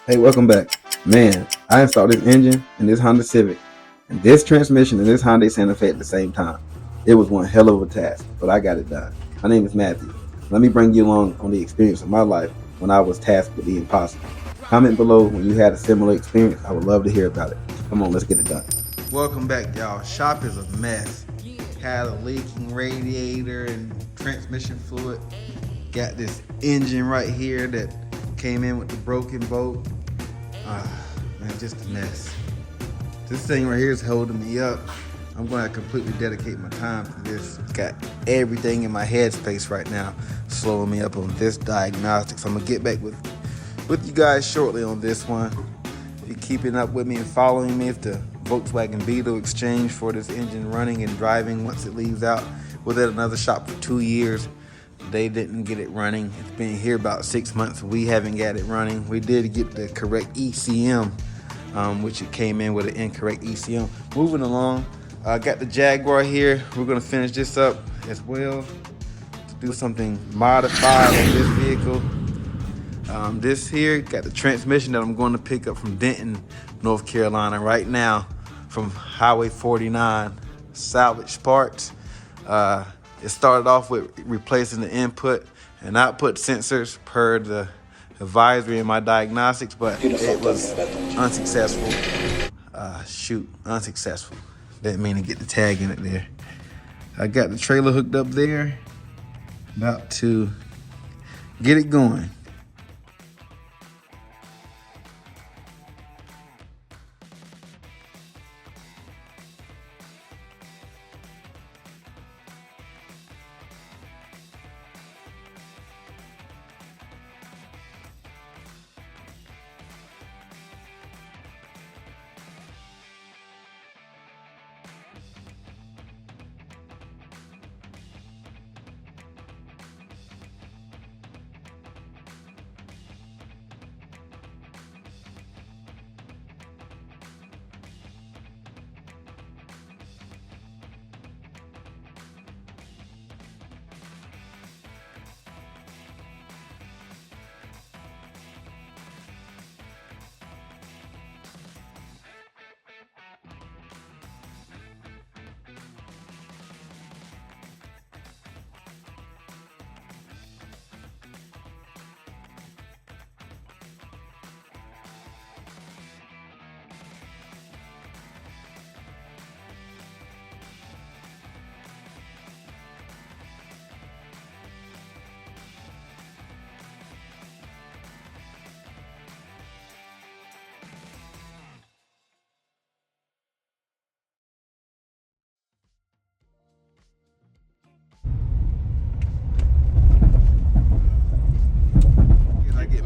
Hey, welcome back. Man, I installed this engine in this Honda Civic and this transmission in this Hyundai Santa Fe at the same time. It was one hell of a task, but I got it done. My name is Matthew. Let me bring you along on the experience of my life when I was tasked with the impossible. Comment below when you had a similar experience. I would love to hear about it. Come on, let's get it done. Welcome back, y'all. Shop is a mess. Had a leaking radiator and transmission fluid. Got this engine right here that came in with the broken bolt. Man, just a mess. This thing right here is holding me up. I'm going to completely dedicate my time to this. Got everything in my headspace right now, slowing me up on this diagnostics. I'm gonna get back with you guys shortly on this one. If you're keeping up with me and following me, if the Volkswagen Beetle exchange for this engine running and driving once it leaves out was at another shop for 2 years. They didn't get it running. It's been here about 6 months. We haven't got it running. We did get the correct ECM, which it came in with an incorrect ECM. Moving along, I got the Jaguar here. We're gonna finish this up as well to do something modified on this vehicle. This here got the transmission that I'm going to pick up from Denton, North Carolina right now from Highway 49, salvage parts. It started off with replacing the input and output sensors per the advisory in my diagnostics, but it was unsuccessful. Unsuccessful. Didn't mean to get the tag in it there. I got the trailer hooked up there, about to get it going.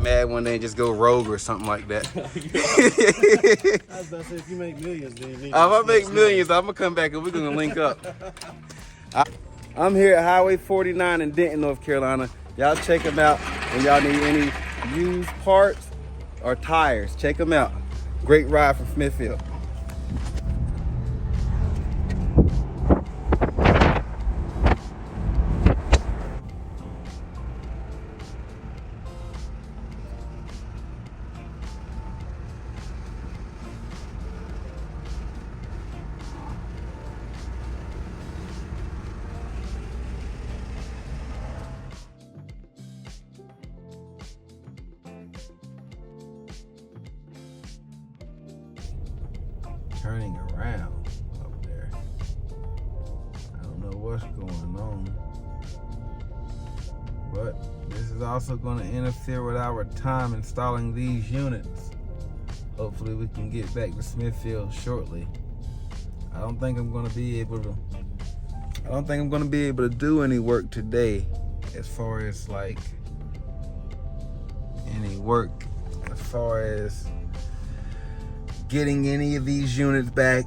Mad one day and just go rogue or something like that. I was about to say, if you make millions, then you need If I make millions, I'm gonna come back and we're gonna link up. I'm here at Highway 49 in Denton, North Carolina. Y'all check them out when y'all need any used parts or tires. Check them out. Great ride from Smithfield. Turning around up there. I don't know what's going on, but this is also going to interfere with our time installing these units. Hopefully we can get back to Smithfield shortly. I don't think I'm going to be able to do any work today as far as like any work as far as getting any of these units back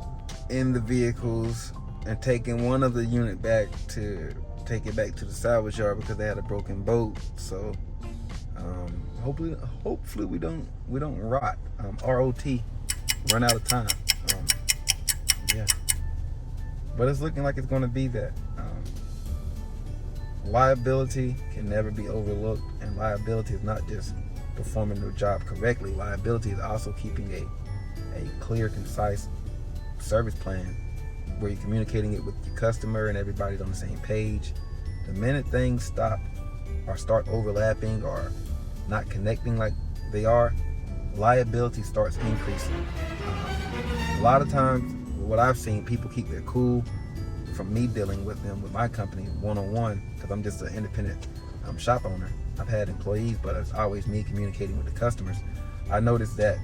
in the vehicles and taking one of the unit back to take it back to the salvage yard because they had a broken bolt. So hopefully we don't rot. ROT, run out of time. Yeah, but it's looking like it's going to be that. Liability can never be overlooked, and liability is not just performing their job correctly. Liability is also keeping a clear, concise service plan where you're communicating it with your customer and everybody's on the same page. The minute things stop or start overlapping or not connecting like they are, liability starts increasing. A lot of times, what I've seen, people keep their cool from me dealing with them with my company one-on-one, because I'm just an independent shop owner. I've had employees, but it's always me communicating with the customers. I noticed that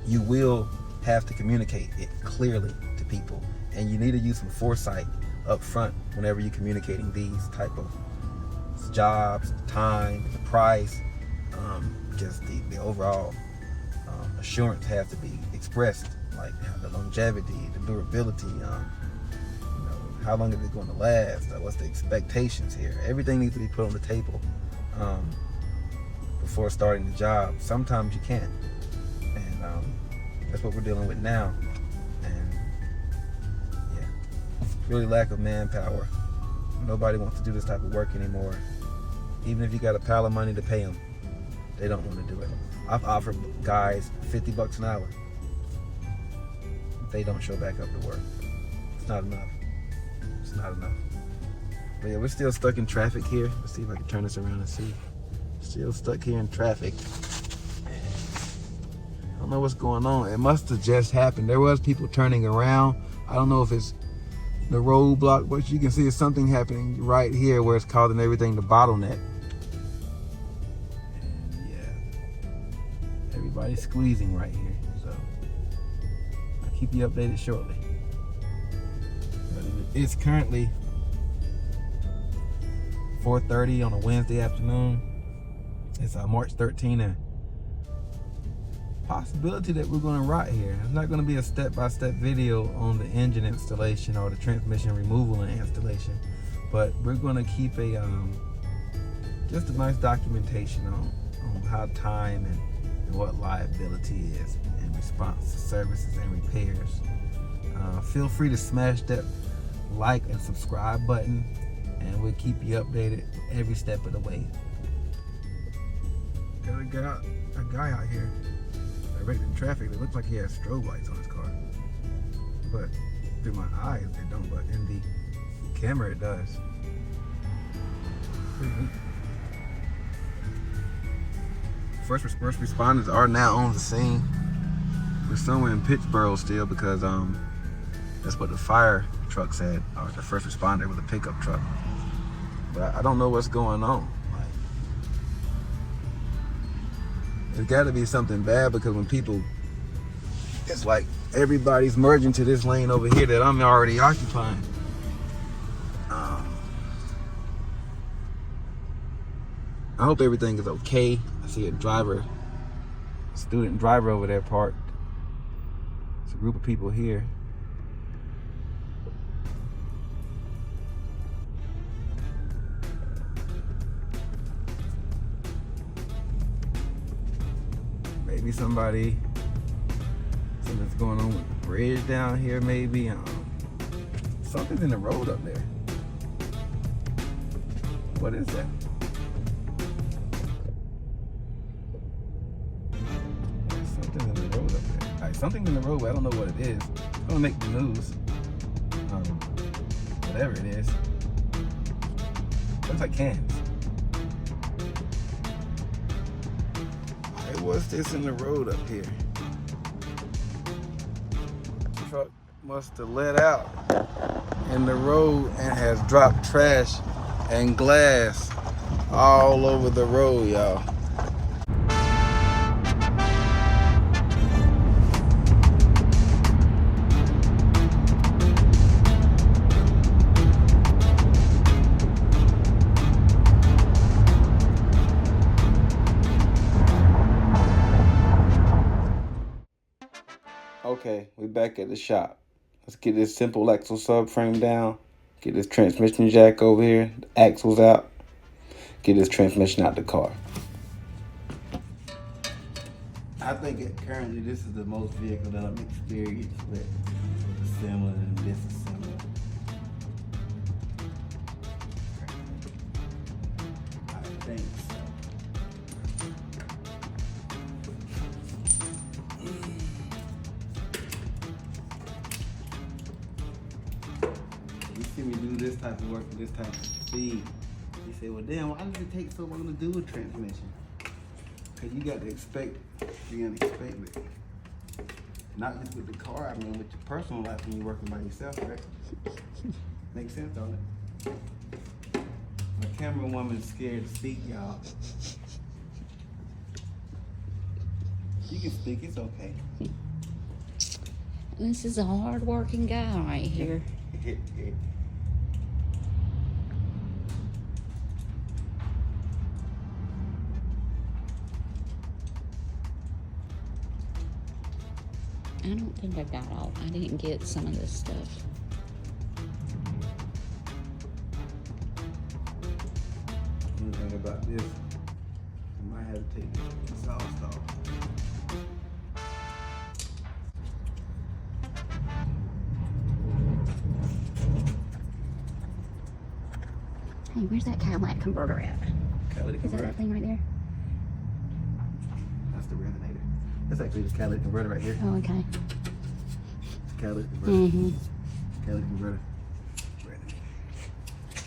you will have to communicate it clearly to people, and you need to use some foresight up front whenever you're communicating these type of jobs, the time, the price, just the overall assurance has to be expressed, like the longevity, the durability, how long is it going to last, what's the expectations here. Everything needs to be put on the table before starting the job. Sometimes you can't, and that's what we're dealing with now. And yeah, really lack of manpower. Nobody wants to do this type of work anymore. Even if you got a pile of money to pay them, they don't want to do it. I've offered guys $50 an hour. They don't show back up to work. It's not enough. It's not enough. But yeah, we're still stuck in traffic here. Let's see if I can turn this around and see. Still stuck here in traffic. I don't know what's going on. It must have just happened. There was people turning around. I don't know if it's the roadblock, but you can see it's something happening right here where it's causing everything to bottleneck. And yeah, everybody's squeezing right here. So I'll keep you updated shortly. But it's currently 4:30 on a Wednesday afternoon. It's March 13th, and possibility that we're going to rot here. It's not going to be a step-by-step video on the engine installation or the transmission removal and installation, but we're going to keep a just a nice documentation on how time and what liability is in response to services and repairs. Feel free to smash that like and subscribe button, and we'll keep you updated every step of the way. Got a guy out here directing traffic that looks like he has strobe lights on his car, but through my eyes it don't, but in the camera it does. First responders are now on the scene. We're somewhere in Pittsburgh still, because that's what the fire truck said, or the first responder with a pickup truck. But I don't know what's going on. There's got to be something bad, because when people, it's like everybody's merging to this lane over here that I'm already occupying. I hope everything is okay. I see a student driver over there parked. It's a group of people here. Maybe something's going on with the bridge down here, maybe. Something's in the road up there. What is that? Something's in the road up there. All right, something's in the road, but I don't know what it is. It's gonna make the news. Whatever it is. Looks like cans. What's this in the road up here? The truck must have let out in the road and has dropped trash and glass all over the road, y'all. Okay, we're back at the shop. Let's get this simple axle subframe down. Get this transmission jack over here, the axles out. Get this transmission out the car. I think currently this is the most vehicle that I'm experienced with assembling and disassembling. I think so. see me do this type of work with this type of speed. You say, well, damn, why does it take so long to do a transmission? Because you got to expect the unexpected. Not just with the car, I mean with your personal life when you're working by yourself, right? Makes sense, don't it? My camera woman's scared to speak, y'all. You can speak, it's okay. This is a hard-working guy right here. I don't think I got all. I didn't get some of this stuff. One thing about this, I might have to take this exhaust off. Hey, where's that catalytic converter at? Catalytic Is that converter. that thing right there? That's the resonator. That's actually the catalytic converter right here. Oh, okay. It's catalytic converter. Mm-hmm. Catalytic converter.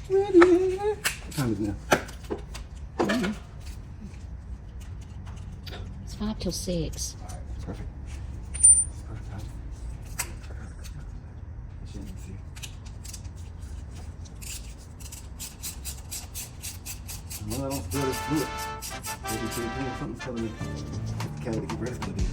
Resonator. What time is it now? Mm-hmm. It's 5 till 6. Alright, perfect. Perfect time. I shouldn't see. I know I don't spill this fluid. Maybe pretty clean. Something's telling me the catalytic converter's gonna be.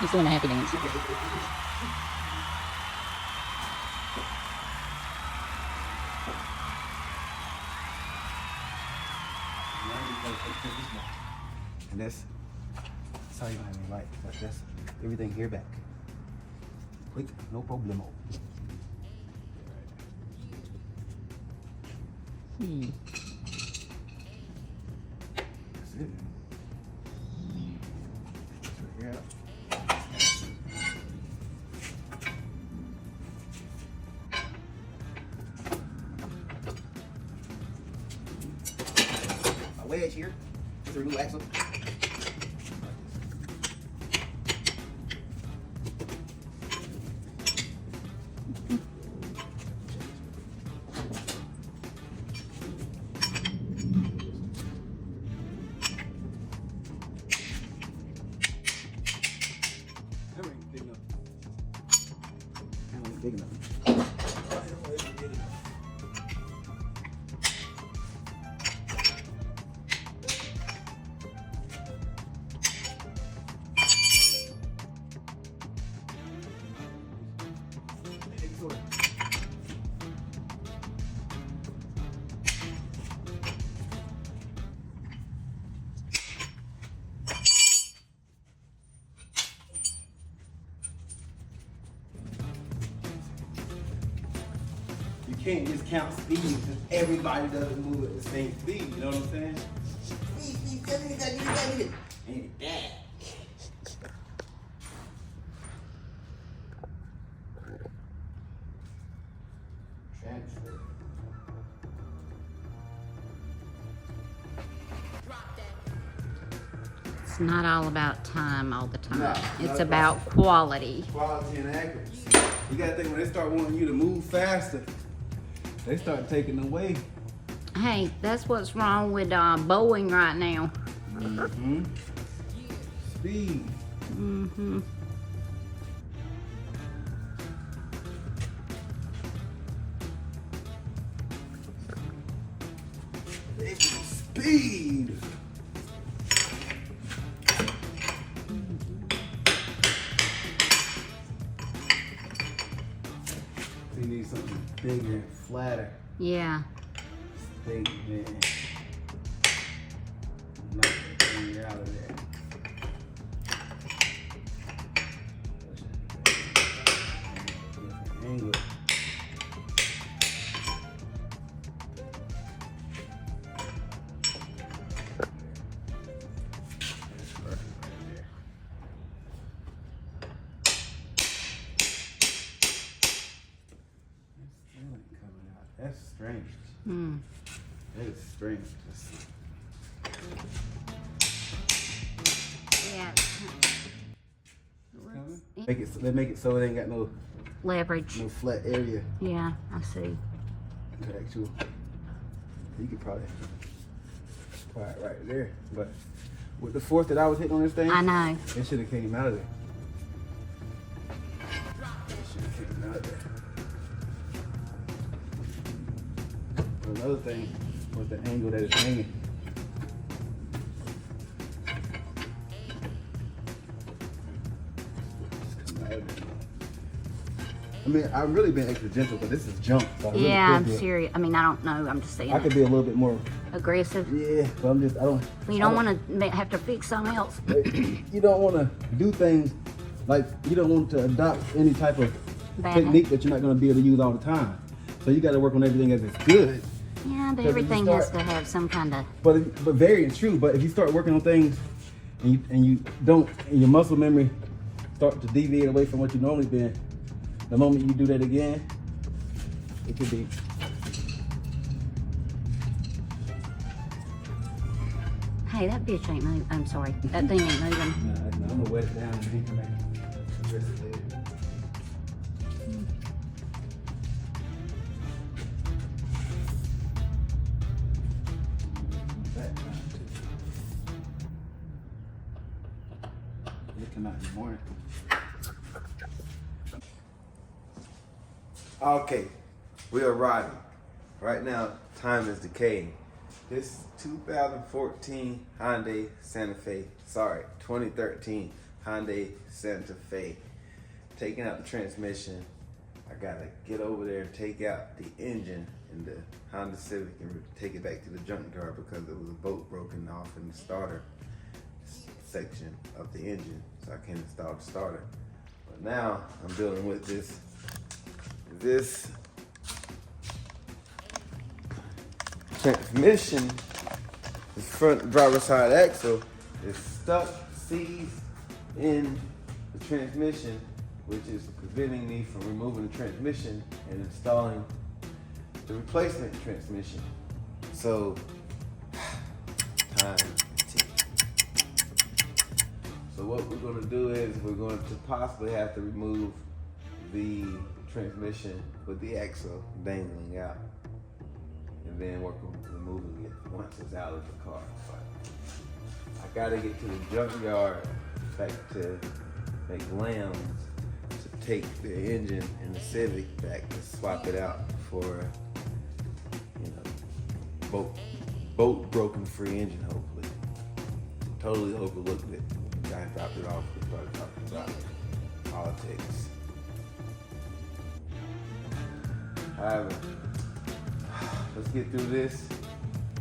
He's doing a happy dance. And that's how you don't have any light. But that's everything here back. Quick, no problemo. That's it. That's right here. My wedge here. Just a new axle. Big enough. You can't just count speed because everybody doesn't move at the same speed, you know what I'm saying? Speed, ain't that? Transfer. It's not all about time all the time. No, it's not about quality. Quality and accuracy. You gotta think when they start wanting you to move faster, they start taking away. Hey, that's what's wrong with Boeing right now. Mm-hmm. Speed. Mm-hmm. Speed. bigger and flatter. Yeah. Big man. Knock that thing out of there. Angle. That's perfect right there. That's strange. That is strange. Yeah. They make it so it ain't got no Leverage. flat area Yeah, I see. to actual. You could probably apply it right there, but with the force that I was hitting on this thing, I know. it should have came out of there. It should have came out of there. Another thing was the angle that it's hanging. Just come out of there. I mean, I've really been extra gentle, but this is junk. So I really Yeah, could I'm be serious. I mean, I don't know. I'm just saying. I could be a little bit more, Aggressive. yeah, but I don't. You don't want to have to fix something else. You don't want to do things like you don't want to adopt any type of Bad. technique that you're not going to be able to use all the time. So you got to work on everything as it's good. Yeah, but Because if you everything has start- to have some kind of. But very true. But if you start working on things and you don't, and your muscle memory start to deviate away from what you normally been, the moment you do that again, it could be. Hey, that bitch ain't moving. I'm sorry. That thing ain't moving. I'm gonna wet it down and then come back. Rest it later. That time too. They come out in the morning. Okay, we are riding. Right now, time is decaying. This 2014 Hyundai Santa Fe, 2013 Hyundai Santa Fe. Taking out the transmission, I gotta get over there and take out the engine in the Honda Civic and take it back to the junkyard because there was a bolt broken off in the starter section of the engine, so I can't install the starter. But now I'm dealing with this transmission, this front driver's side axle is stuck, seized in the transmission, which is preventing me from removing the transmission and installing the replacement transmission. So, time ticks. So what we're gonna do is we're going to possibly have to remove the transmission with the axle dangling out, and then work on removing it once it's out of the car. But I gotta get to the junkyard back to make lambs to take the engine and the Civic back to swap it out for, bolt broken free engine, hopefully. Totally overlooked it. The guy dropped it off and started talking about politics. However, let's get through this.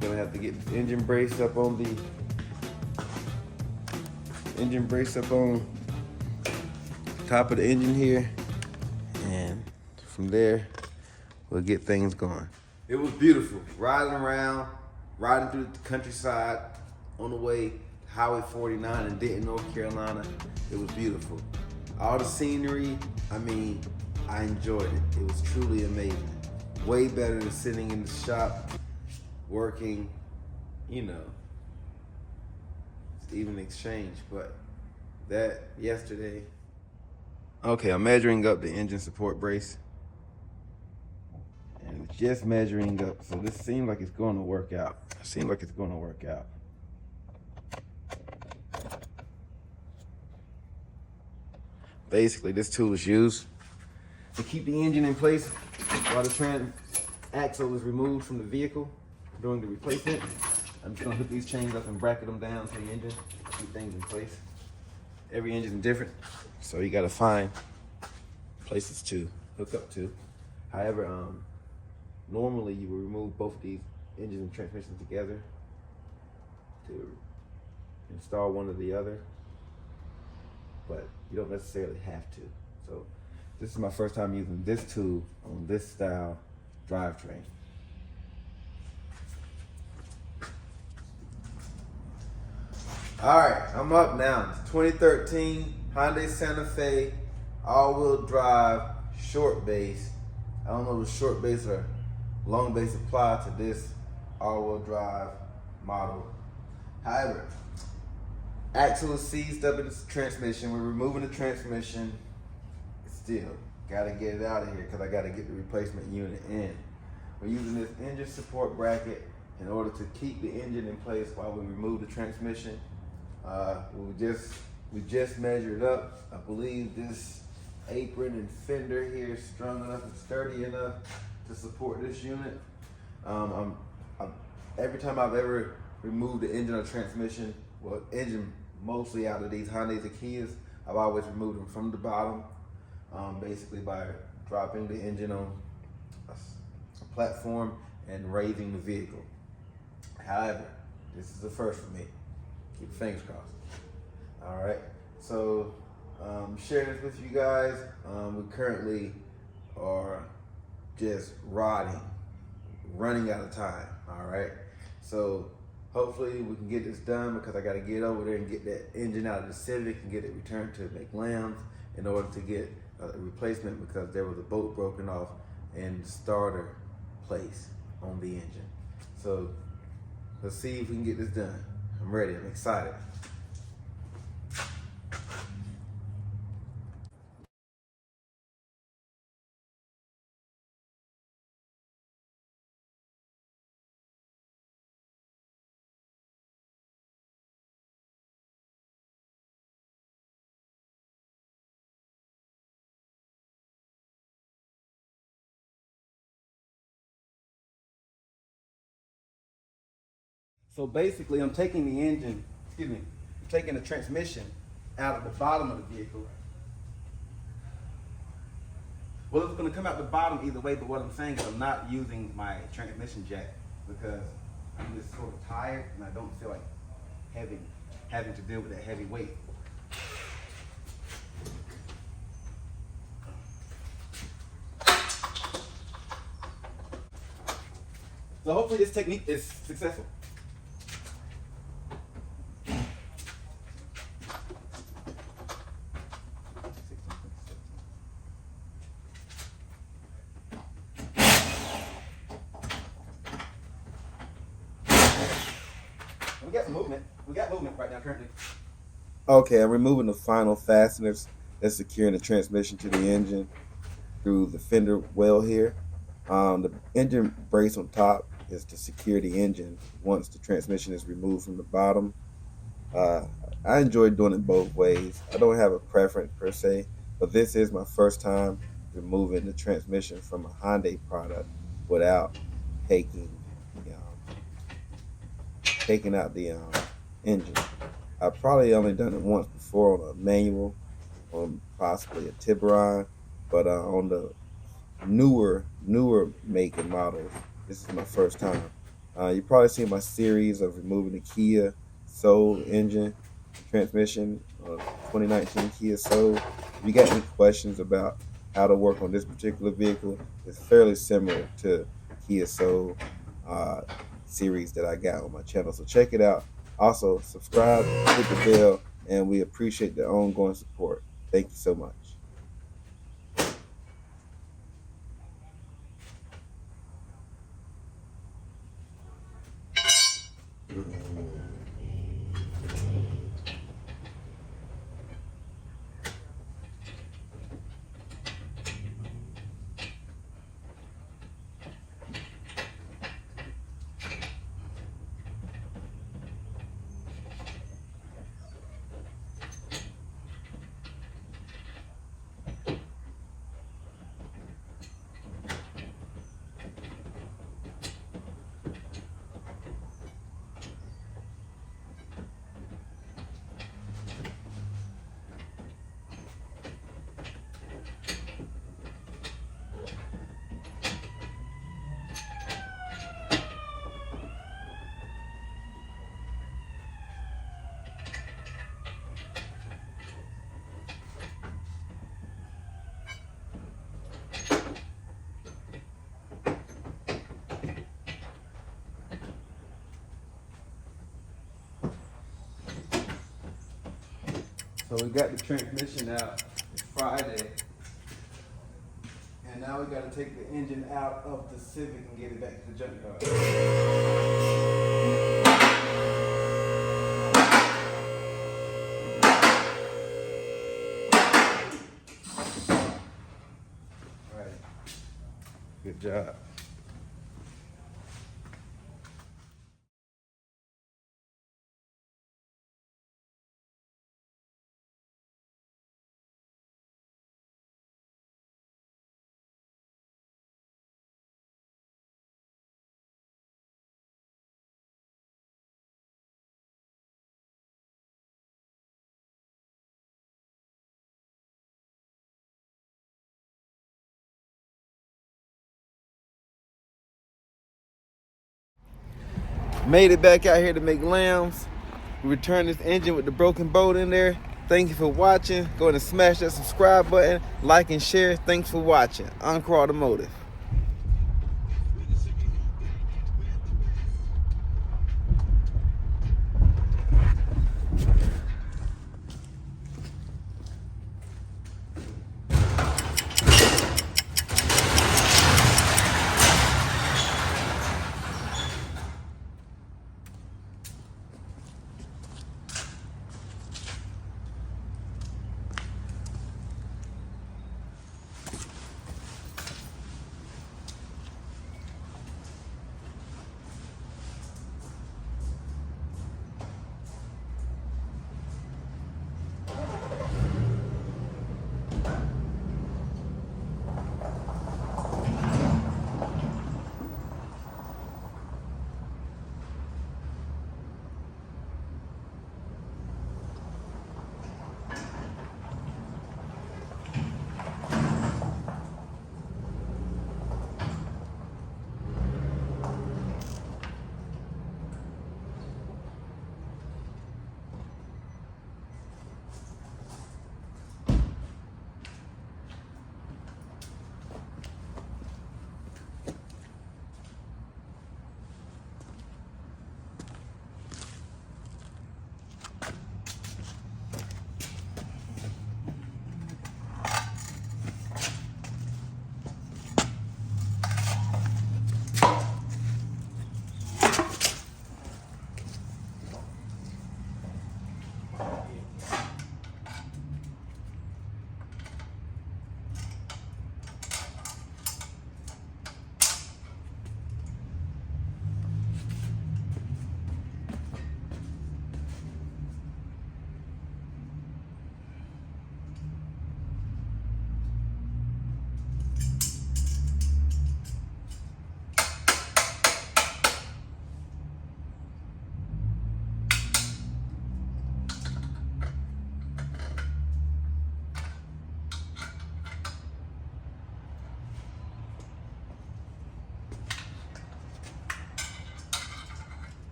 Gonna have to get the engine brace up on the top of the engine here, and from there we'll get things going. It was beautiful riding around, riding through the countryside on the way to Highway 49 in Denton, North Carolina. It was beautiful. All the scenery, I enjoyed it. It was truly amazing. Way better than sitting in the shop, working, even exchange. But that yesterday. Okay, I'm measuring up the engine support brace. And it's just measuring up. So this seems like it's going to work out. Basically, this tool is used to keep the engine in place while the trans axle is removed from the vehicle during the replacement. I'm just gonna hook these chains up and bracket them down to the engine, keep things in place. Every engine is different, so you gotta find places to hook up to. However, normally you will remove both of these engines and transmissions together to install one or the other, but you don't necessarily have to. So this is my first time using this tool on this style drivetrain. All right, I'm up now. It's 2013 Hyundai Santa Fe all-wheel drive short base. I don't know if short base or long base apply to this all-wheel drive model. However, axle is seized up in the transmission. We're removing the transmission. Still, gotta get it out of here because I gotta get the replacement unit in. We're using this engine support bracket in order to keep the engine in place while we remove the transmission. We just measured up. I believe this apron and fender here is strong enough and sturdy enough to support this unit. Every time I've ever removed the engine or transmission, well, engine mostly out of these Hyundais or Kias, I've always removed them from the bottom, basically by dropping the engine on a platform and raising the vehicle. However, this is the first for me. Keep your fingers crossed. All right, so sharing this with you guys. We currently are just running out of time. All right, so hopefully we can get this done because I got to get over there and get that engine out of the Civic and get it returned to McLamb's in order to get a replacement because there was a bolt broken off in the starter place on the engine. So let's see if we can get this done. I'm ready. I'm excited. So basically, I'm taking the transmission out of the bottom of the vehicle. Well, it's going to come out the bottom either way, but what I'm saying is I'm not using my transmission jack because I'm just sort of tired and I don't feel like having to deal with that heavy weight. So hopefully this technique is successful. We got movement right now currently. Okay, I'm removing the final fasteners that's securing the transmission to the engine through the fender well here. The engine brace on top is to secure the engine once the transmission is removed from the bottom. I enjoy doing it both ways. I don't have a preference per se, but this is my first time removing the transmission from a Hyundai product without taking out the engine. I've probably only done it once before on a manual, on possibly a Tiburon, but on the newer make and models, this is my first time. You probably seen my series of removing the Kia Soul engine transmission, 2019 Kia Soul. If you got any questions about how to work on this particular vehicle, it's fairly similar to Kia Soul series that I got on my channel. So check it out. Also, subscribe, hit the bell, and we appreciate the ongoing support. Thank you so much. So we got the transmission out. It's Friday. And now we got to take the engine out of the Civic and get it back to the junkyard. All right. Good job. Made it back out here to make lambs. We returned this engine with the broken bolt in there. Thank you for watching. Go ahead and smash that subscribe button, like and share. Thanks for watching. Encore Automotive.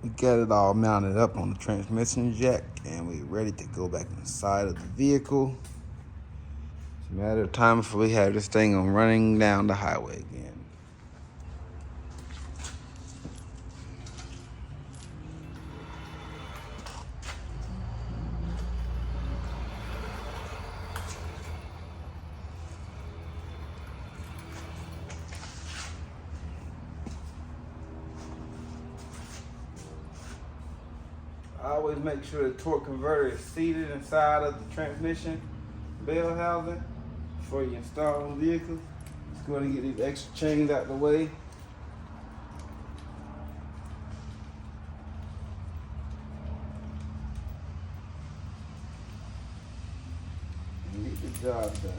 We got it all mounted up on the transmission jack and we're ready to go back inside of the vehicle. It's a matter of time before we have this thing on running down the highway again. I always make sure the torque converter is seated inside of the transmission bell housing before you install the vehicle. Just go ahead and get these extra chains out the way. And get the job done.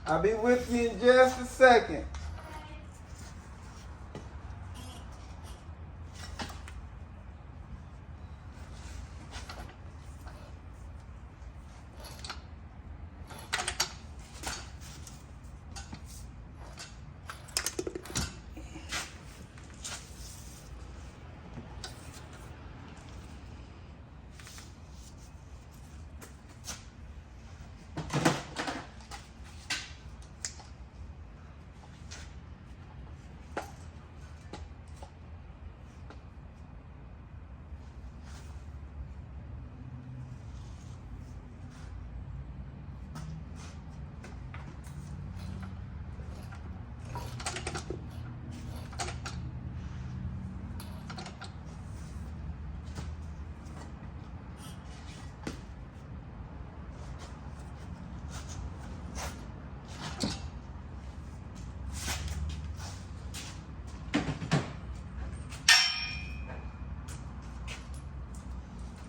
I'll be with you in just a second.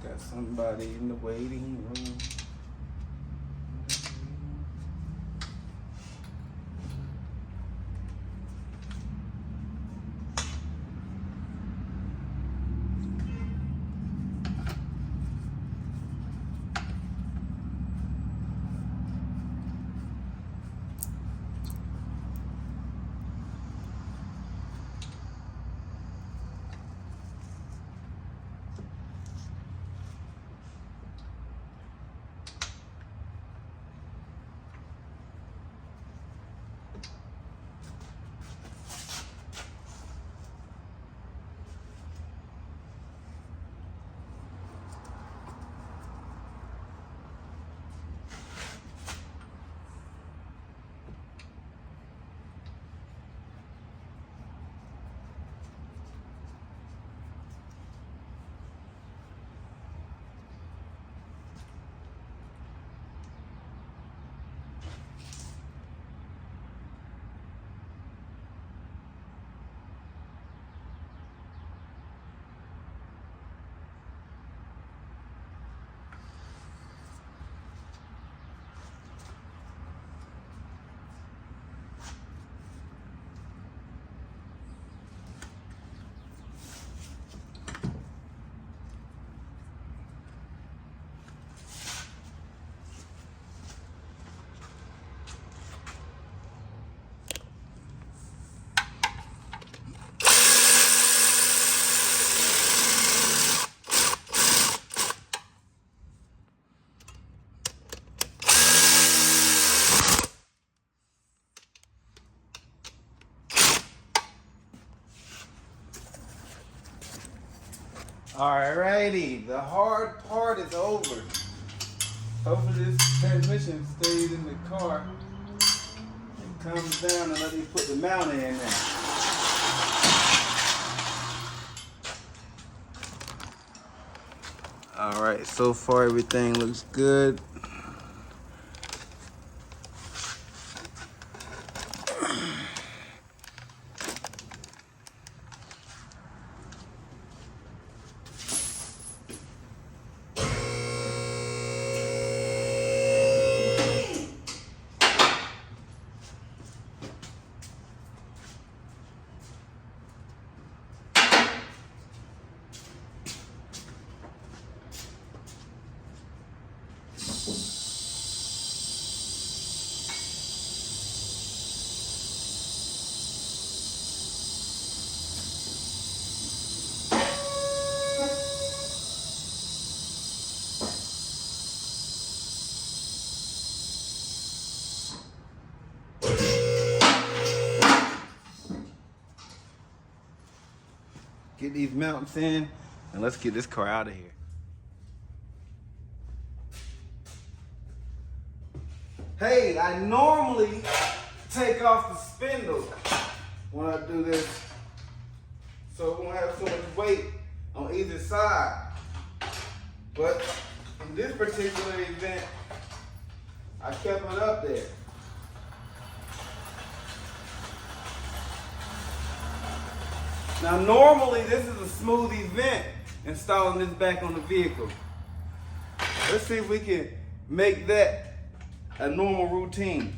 Got somebody in the waiting room. Alrighty, the hard part is over. Hopefully this transmission stays in the car and comes down and let me put the mount in now. Alright, so far everything looks good. Get these mounts in and let's get this car out of here. Hey, I normally take off the spindle when I do this so it won't have so much weight on either side. But in this particular event, I kept it up there. Now normally this is a smooth event, installing this back on the vehicle. Let's see if we can make that a normal routine.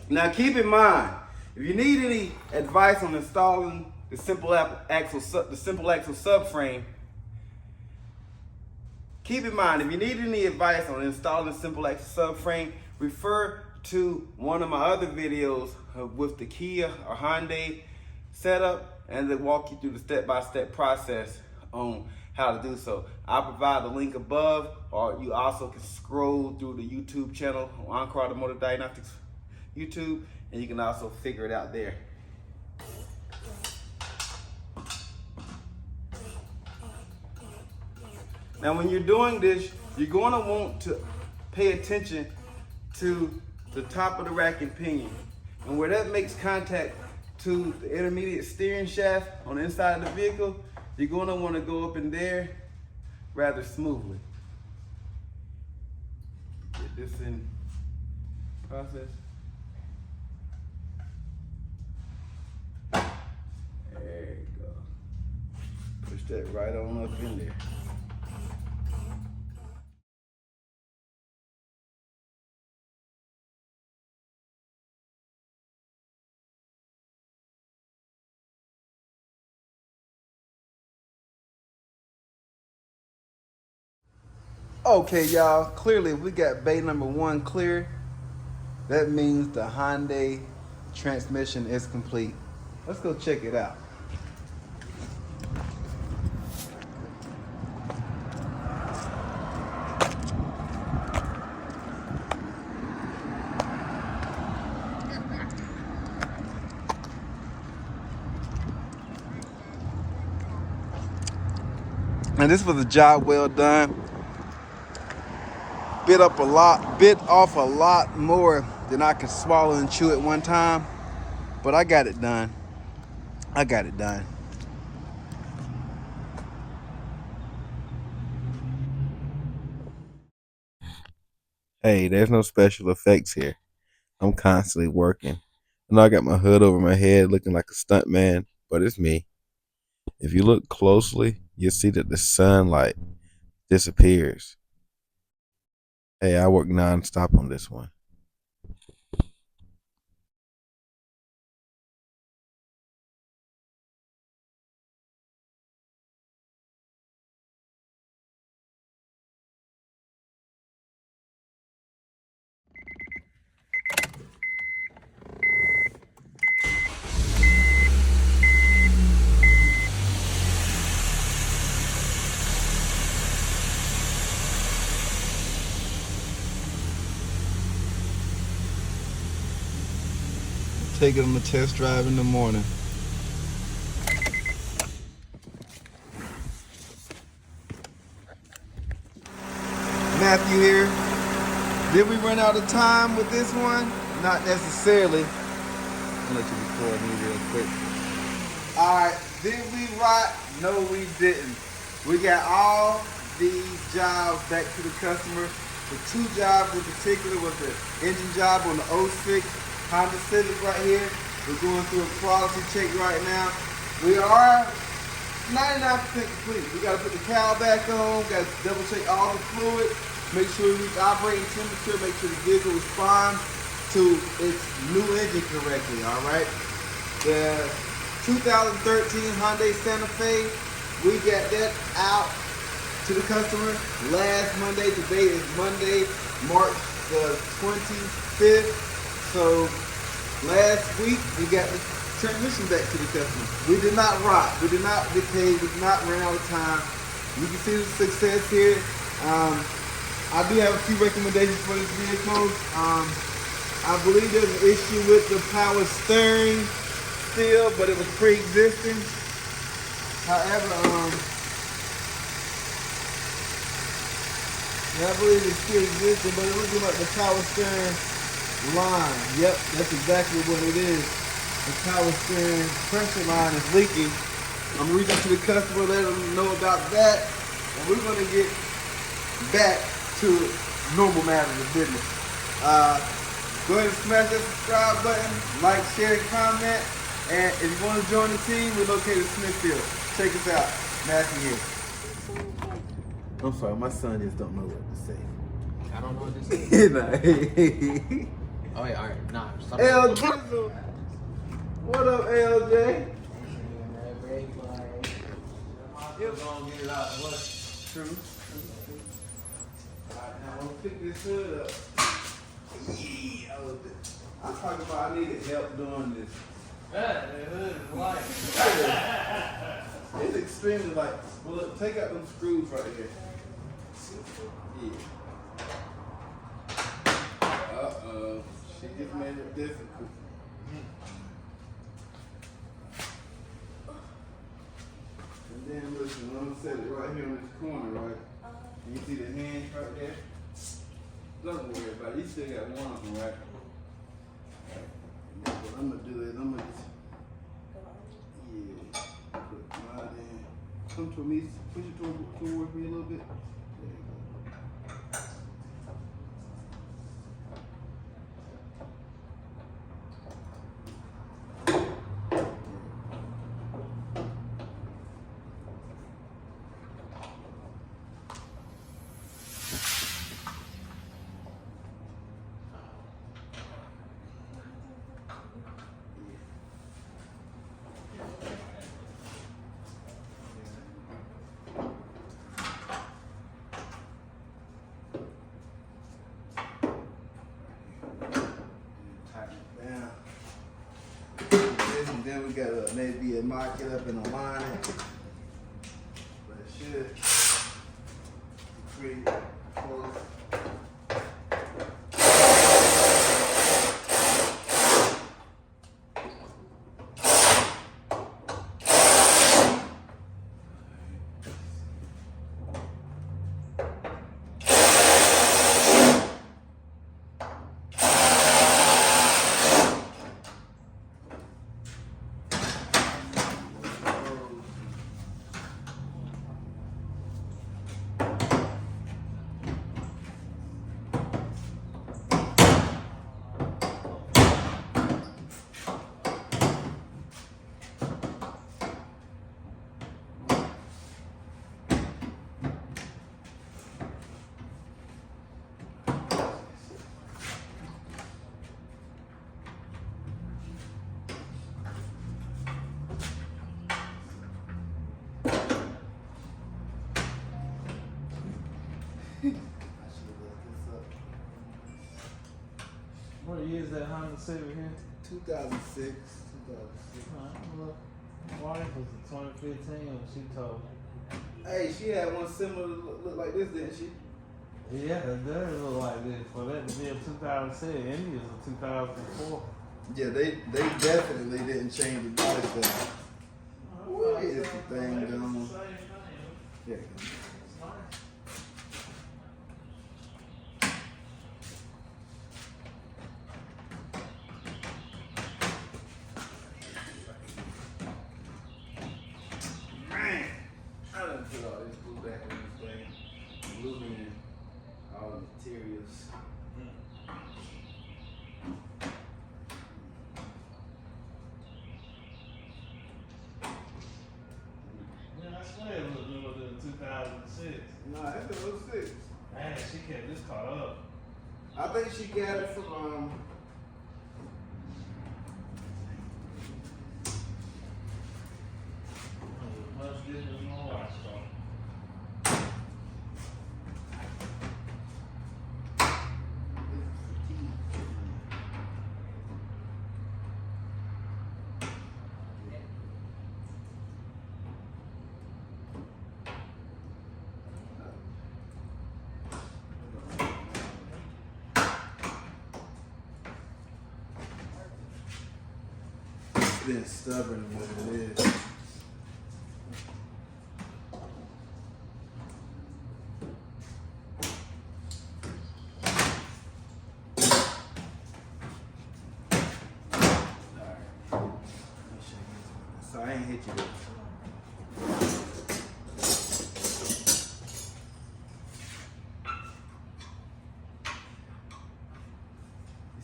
Now keep in mind, if you need any advice on installing the simple axle subframe, keep in mind, if you need any advice on installing the simple axle subframe, refer to one of my other videos with the Kia or Hyundai setup, and they walk you through the step-by-step process on how to do so. I'll provide the link above, or you also can scroll through the YouTube channel on Encore Automotive Diagnostics YouTube, and you can also figure it out there. Now when you're doing this, you're going to want to pay attention to the top of the rack and pinion. And where that makes contact to the intermediate steering shaft on the inside of the vehicle, you're going to want to go up in there rather smoothly. Get this in process. There you go. Push that right on up in there. Okay, y'all, clearly we got bay number 1 clear. That means the Hyundai transmission is complete. Let's go check it out. And this was a job well done. Bit off a lot more than I could swallow and chew at one time, but I got it done. Hey, there's no special effects here. I'm constantly working. I know I got my hood over my head looking like a stunt man, but it's me. If you look closely, you'll see that the sunlight disappears. Hey, I work non-stop on this one. Take it on the test drive in the morning. Matthew here. Did we run out of time with this one? Not necessarily. I'll let you record me real quick. Alright, did we rock? No, we didn't. We got all these jobs back to the customer. The 2 jobs in particular was the engine job on the 06 Honda Civic right here. We're going through a quality check right now. We are 99% complete. We got to put the cowl back on, got to double check all the fluid, make sure we reach operating temperature, make sure the vehicle responds to its new engine correctly, all right? The 2013 Hyundai Santa Fe, we got that out to the customer last Monday. Today is Monday, March the 25th. So last week we got the transmission back to the customer. We did not rock, we did not decay, we did not run out of time. You can see the success here. I do have a few recommendations for this vehicle. I believe there's an issue with the power steering still, but it was pre-existing. However, I believe it's still existing, but it looks like the power steering line. Yep, that's exactly what it is. The power steering pressure line is leaking. I'm reaching to the customer, let them know about that, and we're going to get back to normal matters of business. Go ahead and smash that subscribe button, like, share, and comment. And if you want to join the team, we're located in Smithfield. Check us out. Matthew here. I'm sorry, my son just don't know what to say. I don't know what to say. Nah. Oh wait, all right, nah. L Jizzle. What up, LJ? It's gonna get it out of what? True. Alright, now I'm gonna pick this hood up. Yeah, I'm talking about I needed help doing this. That hood is light. It's extremely light. Well, look, take out them screws right here. Yeah. Uh-oh. She just made it difficult. And then listen, I'm gonna set it right here in this corner, right? You see the hinge right there? Don't worry about it. You still got one of them, right? What I'm gonna do is I'm gonna just put mine in. Come to me, push it towards me a little bit. There you go. And then we gotta maybe mark it up and align it. But it should pretty close. What year is that Honda Civic here? 2006. Look, wife was a 2015 when she told me. Hey, she had one similar look like this, didn't she? Yeah, it does look like this. For that to be a 2006, India's a 2004. Yeah, they definitely didn't change the body style. Where is the thing going? Yeah. Man, I done put all this glue back in this thing. Gluing all the materials. Yeah, I swear it was newer than 2006. Nah, that's a 06. Man, she kept this car up. I think she got it from Much different than my wife's car. been stubborn what it is. So I ain't hit you with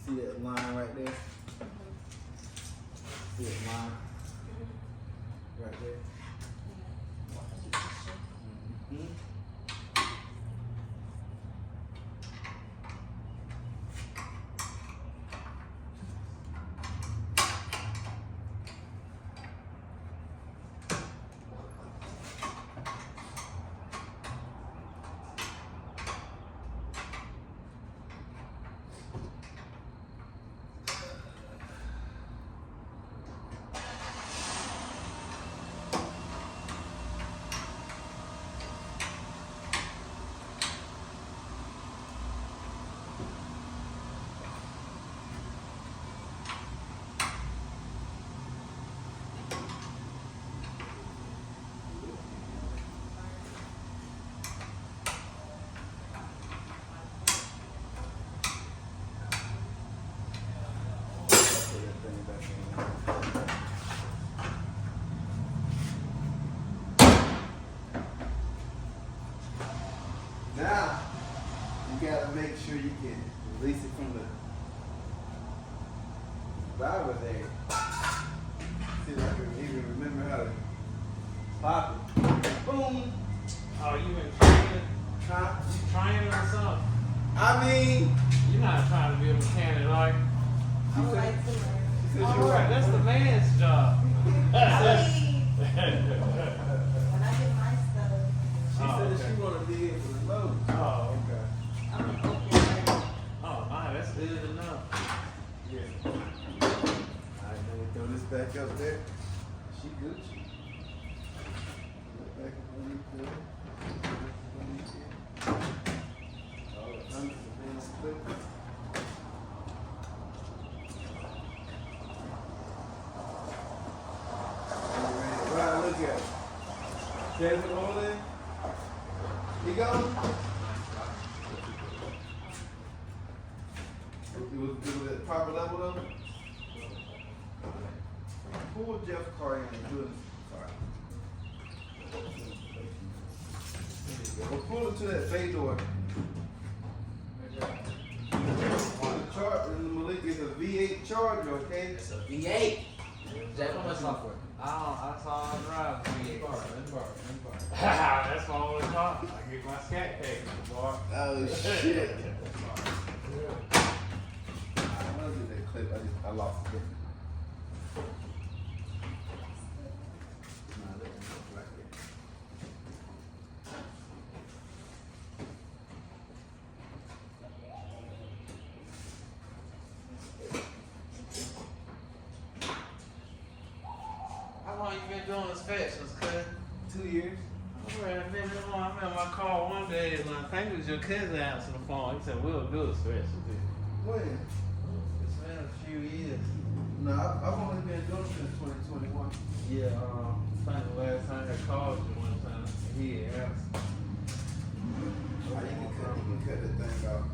see that line right there? See that line? Right there? Mm-hmm. Now, you gotta make sure you can release it from the driver's area. See if I can even remember how to pop it. Boom! Oh, you been training? Huh? You training or something? I mean, You're not trying to be a mechanic, like. I would like to learn. she said All she right, that's the man's job. When I get my stuff, she wanna be able to load. Oh, okay. I'm gonna open it. Oh, my, that's good enough. Yeah. Alright, then we throw this back up there. She Gucci. Back up underneath there. Underneath there. All the numbers are being split. Right, look at it. There's it all in. You go. It was at proper level though? Pull Jeff's car in and do it. Sorry. Well, pull it to that bay door. The charger, Malik, is a V8 Charger, okay? It's a V8. Jack, how much software? I saw him drive. Let's borrow. That's my only car. I get my scat package, boy. Oh shit. I'm gonna do that clip. I lost it. Nah, that didn't look like it. How long you been doing inspections, cuz? 2 years. I remember my call one day and I think it was your cousin answering the phone. He said, we'll do inspections. When? It's been a few years. No, I've only been doing it since 2021. Yeah, I think the last time I called you one time, he had asked. You can cut that thing off.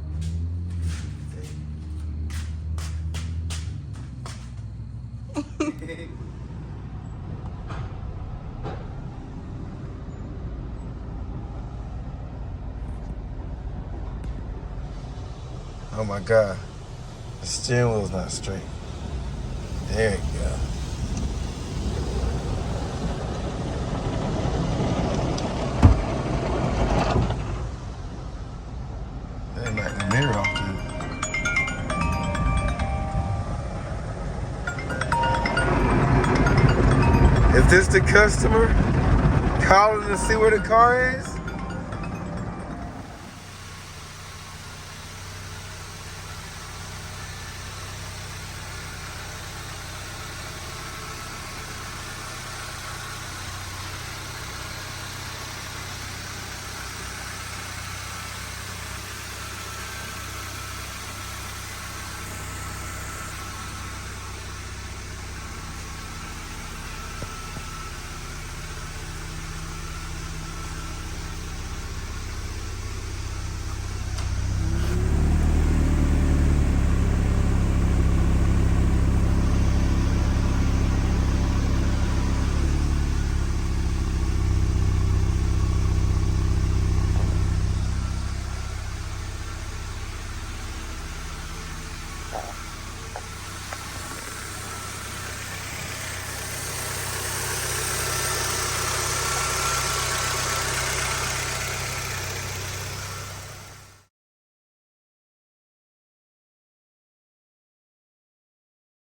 Oh my God, the steering wheel's not straight. There you go. That knocked the mirror off too. Is this the customer calling to see where the car is?